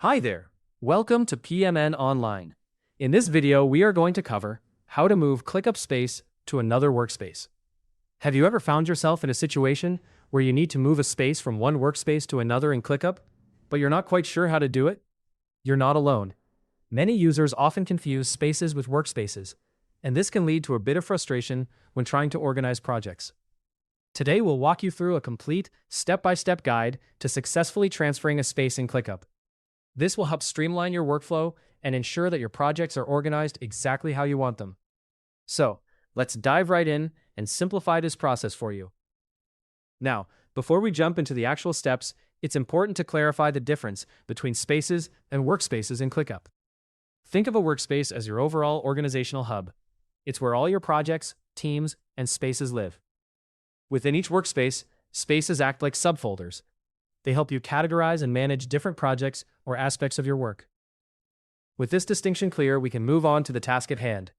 Hi there. Welcome to PMN Online. In this video, we are going to cover how to move ClickUp Space to another workspace. Have you ever found yourself in a situation where you need to move a space from one workspace to another in ClickUp, but you're not quite sure how to do it? You're not alone. Many users often confuse spaces with workspaces, and this can lead to a bit of frustration when trying to organize projects. Today, we'll walk you through a complete, step-by-step guide to successfully transferring a space in ClickUp. This will help streamline your workflow and ensure that your projects are organized exactly how you want them. So, let's dive right in and simplify this process for you. Now, before we jump into the actual steps, it's important to clarify the difference between spaces and workspaces in ClickUp. Think of a workspace as your overall organizational hub. It's where all your projects, teams, and spaces live. Within each workspace, spaces act like subfolders. They help you categorize and manage different projects or aspects of your work. With this distinction clear, we can move on to the task at hand.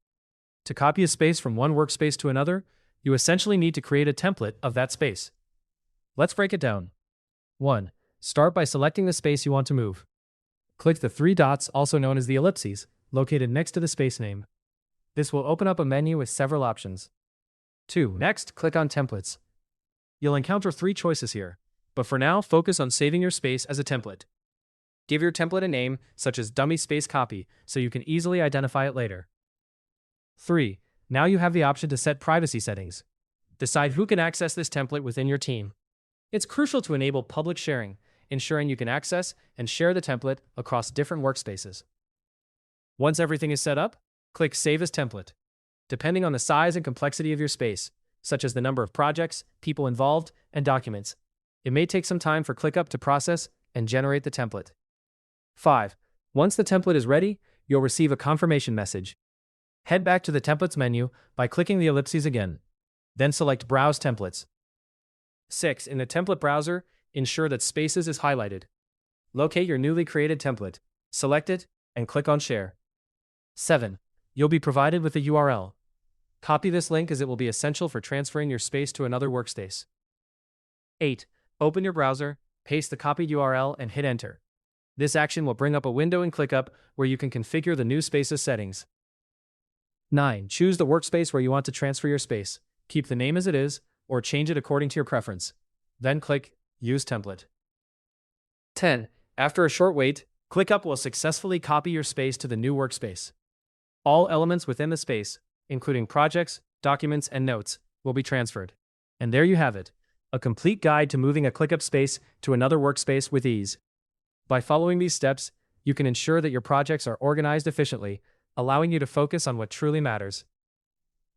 To copy a space from one workspace to another, you essentially need to create a template of that space. Let's break it down. 1. Start by selecting the space you want to move. Click the three dots, also known as the ellipses, located next to the space name. This will open up a menu with several options. 2. Next, click on Templates. You'll encounter three choices here, but for now, focus on saving your space as a template. Give your template a name, such as Dummy Space Copy, so you can easily identify it later. 3. Now you have the option to set privacy settings. Decide who can access this template within your team. It's crucial to enable public sharing, ensuring you can access and share the template across different workspaces. Once everything is set up, click Save as Template. Depending on the size and complexity of your space, such as the number of projects, people involved, and documents, it may take some time for ClickUp to process and generate the template. 5. Once the template is ready, you'll receive a confirmation message. Head back to the Templates menu by clicking the ellipses again. Then select Browse Templates. 6. In the template browser, ensure that Spaces is highlighted. Locate your newly created template, select it, and click on Share. 7. You'll be provided with a URL. Copy this link as it will be essential for transferring your space to another workspace. 8. Open your browser, paste the copied URL, and hit Enter. This action will bring up a window in ClickUp where you can configure the new space's settings. 9. Choose the workspace where you want to transfer your space. Keep the name as it is, or change it according to your preference. Then click Use Template. 10. After a short wait, ClickUp will successfully copy your space to the new workspace. All elements within the space, including projects, documents, and notes, will be transferred. And there you have it, a complete guide to moving a ClickUp space to another workspace with ease. By following these steps, you can ensure that your projects are organized efficiently, allowing you to focus on what truly matters.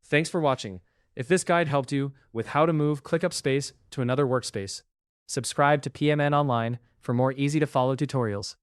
Thanks for watching. If this guide helped you with how to move ClickUp Space to another workspace, subscribe to PMN Online for more easy-to-follow tutorials.